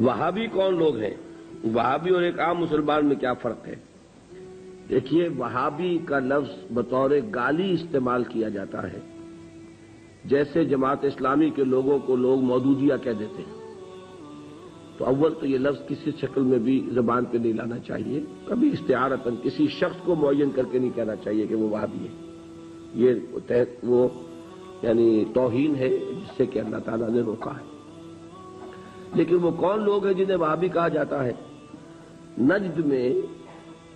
وہابی کون لوگ ہیں؟ وہابی اور ایک عام مسلمان میں کیا فرق ہے؟ دیکھیے، وہابی کا لفظ بطور گالی استعمال کیا جاتا ہے، جیسے جماعت اسلامی کے لوگوں کو لوگ مودودیہ کہہ دیتے ہیں۔ تو اول تو یہ لفظ کسی شکل میں بھی زبان پہ نہیں لانا چاہیے، کبھی استعارتاً کسی شخص کو معین کر کے نہیں کہنا چاہیے کہ وہ وہابی ہے۔ یہ وہ یعنی توہین ہے جس سے کہ اللہ تعالیٰ نے روکا ہے۔ لیکن وہ کون لوگ ہیں جنہیں وہابی کہا جاتا ہے؟ نجد میں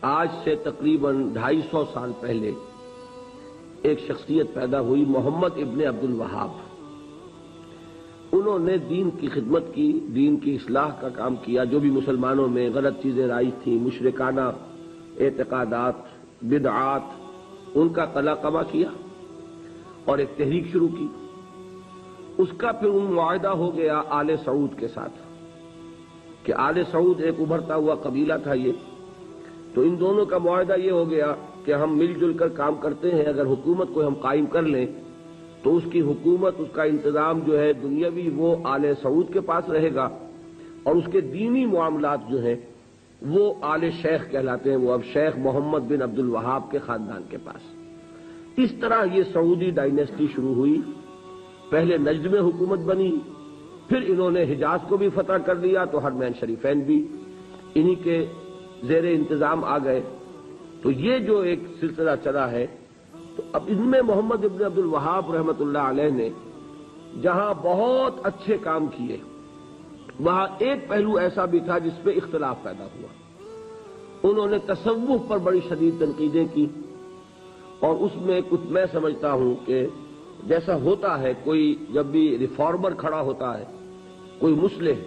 آج سے تقریباً 250 سال پہلے ایک شخصیت پیدا ہوئی، محمد ابن عبد الوہاب۔ انہوں نے دین کی خدمت کی، دین کی اصلاح کا کام کیا، جو بھی مسلمانوں میں غلط چیزیں رائج تھیں، مشرکانہ اعتقادات، بدعات، ان کا قلع قبا کیا اور ایک تحریک شروع کی۔ اس کا پھر ان معاہدہ ہو گیا آل سعود کے ساتھ کہ آل سعود ایک ابھرتا ہوا قبیلہ تھا یہ، تو ان دونوں کا معاہدہ یہ ہو گیا کہ ہم مل جل کر کام کرتے ہیں، اگر حکومت کو ہم قائم کر لیں تو اس کی حکومت، اس کا انتظام جو ہے دنیاوی، وہ آل سعود کے پاس رہے گا، اور اس کے دینی معاملات جو ہیں وہ آل شیخ کہلاتے ہیں، وہ اب شیخ محمد بن عبد الوہاب کے خاندان کے پاس۔ اس طرح یہ سعودی ڈائنیسٹی شروع ہوئی۔ پہلے نجد میں حکومت بنی، پھر انہوں نے حجاز کو بھی فتح کر لیا، تو حرمین شریفین بھی انہی کے زیر انتظام آ گئے۔ تو یہ جو ایک سلسلہ چلا ہے، تو اب ان میں محمد ابن عبد الوہاب رحمۃ اللہ علیہ نے جہاں بہت اچھے کام کیے، وہاں ایک پہلو ایسا بھی تھا جس پہ اختلاف پیدا ہوا۔ انہوں نے تصوف پر بڑی شدید تنقیدیں کی، اور اس میں کچھ میں سمجھتا ہوں کہ جیسا ہوتا ہے، کوئی جب بھی ریفارمر کھڑا ہوتا ہے، کوئی مصلح،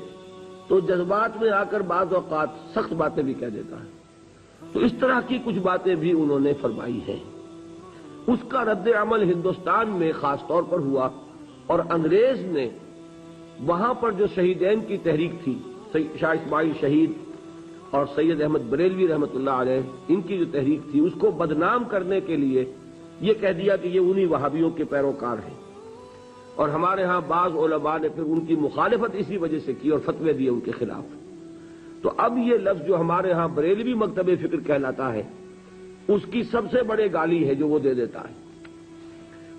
تو جذبات میں آ کر بعض اوقات سخت باتیں بھی کہہ دیتا ہے۔ تو اس طرح کی کچھ باتیں بھی انہوں نے فرمائی ہیں۔ اس کا رد عمل ہندوستان میں خاص طور پر ہوا، اور انگریز نے وہاں پر جو شہیدین کی تحریک تھی، شاہ اسماعیل شہید اور سید احمد بریلوی رحمۃ اللہ علیہ، ان کی جو تحریک تھی، اس کو بدنام کرنے کے لیے یہ کہہ دیا کہ یہ انہی وہابیوں کے پیروکار ہیں، اور ہمارے ہاں بعض علماء نے پھر ان کی مخالفت اسی وجہ سے کی اور فتوے دیے ان کے خلاف۔ تو اب یہ لفظ جو ہمارے ہاں بریلوی مکتب فکر کہلاتا ہے، اس کی سب سے بڑے گالی ہے جو وہ دے دیتا ہے۔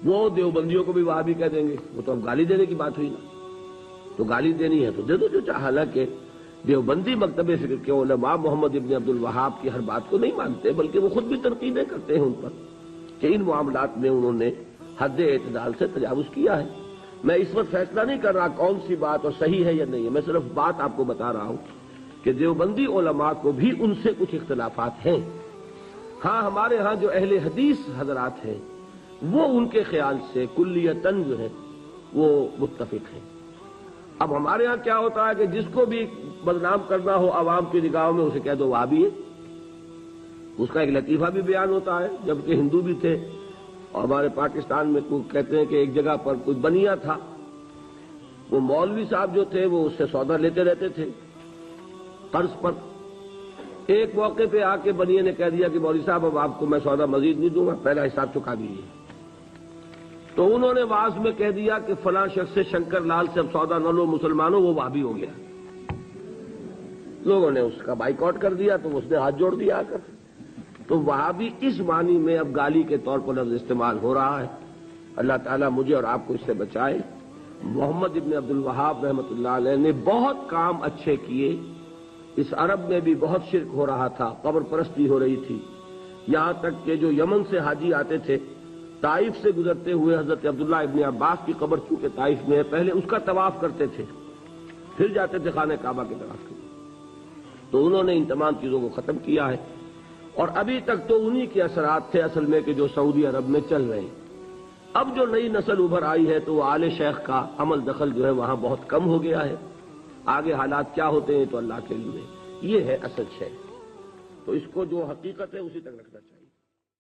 وہ دیوبندیوں کو بھی وہابی کہہ دیں گے، وہ تو اب گالی دینے کی بات ہوئی نا، تو گالی دینی ہے تو دے دو جو چاہے۔ حالانکہ دیوبندی مکتب فکر کے علماء محمد ابن عبد الوہاب کی ہر بات کو نہیں مانتے، بلکہ وہ خود بھی تنقیدیں کرتے ہیں ان پر کہ ان معاملات میں انہوں نے حد اعتدال سے تجاوز کیا ہے۔ میں اس وقت فیصلہ نہیں کر رہا کون سی بات اور صحیح ہے یا نہیں ہے، میں صرف بات آپ کو بتا رہا ہوں کہ دیوبندی علماء کو بھی ان سے کچھ اختلافات ہیں۔ ہاں، ہمارے ہاں جو اہل حدیث حضرات ہیں وہ ان کے خیال سے کلیتاً جو ہے وہ متفق ہیں۔ اب ہمارے ہاں کیا ہوتا ہے کہ جس کو بھی بدنام کرنا ہو عوام کی نگاہوں میں، اسے کہہ دو وہابی ہے۔ اس کا ایک لطیفہ بھی بیان ہوتا ہے، جبکہ ہندو بھی تھے، اور ہمارے پاکستان میں کہتے ہیں کہ ایک جگہ پر کوئی بنیا تھا، وہ مولوی صاحب جو تھے وہ اس سے سودا لیتے رہتے تھے قرض پر۔ ایک موقع پہ آ کے بنیے نے کہہ دیا کہ مولوی صاحب اب آپ کو میں سودا مزید نہیں دوں گا، پہلا حساب چکا دیجیے۔ تو انہوں نے واعظ میں کہہ دیا کہ فلاں شخص سے شنکر لال سے اب سودا نہ لو مسلمانوں، وہ وہابی ہو گیا۔ لوگوں نے اس کا بائیکاٹ کر دیا، تو اس نے ہاتھ جوڑ دیا آ کر۔ تو وہابی اس معنی میں اب گالی کے طور پر لفظ استعمال ہو رہا ہے۔ اللہ تعالیٰ مجھے اور آپ کو اس سے بچائے۔ محمد ابن عبد الوہاب رحمۃ اللہ علیہ نے بہت کام اچھے کیے۔ اس عرب میں بھی بہت شرک ہو رہا تھا، قبر پرستی ہو رہی تھی، یہاں تک کہ جو یمن سے حاجی آتے تھے، طائف سے گزرتے ہوئے حضرت عبداللہ ابن عباس کی قبر چونکہ طائف میں ہے، پہلے اس کا طواف کرتے تھے، پھر جاتے تھے خانہ کعبہ کی طرف۔ تو انہوں نے ان تمام چیزوں کو ختم کیا ہے، اور ابھی تک تو انہی کے اثرات تھے اصل میں کہ جو سعودی عرب میں چل رہے ہیں۔ اب جو نئی نسل ابھر آئی ہے تو وہ آل شیخ کا عمل دخل جو ہے وہاں بہت کم ہو گیا ہے۔ آگے حالات کیا ہوتے ہیں تو اللہ کے علم ہے۔ یہ ہے اصل شے، تو اس کو جو حقیقت ہے اسی تک رکھنا چاہیے۔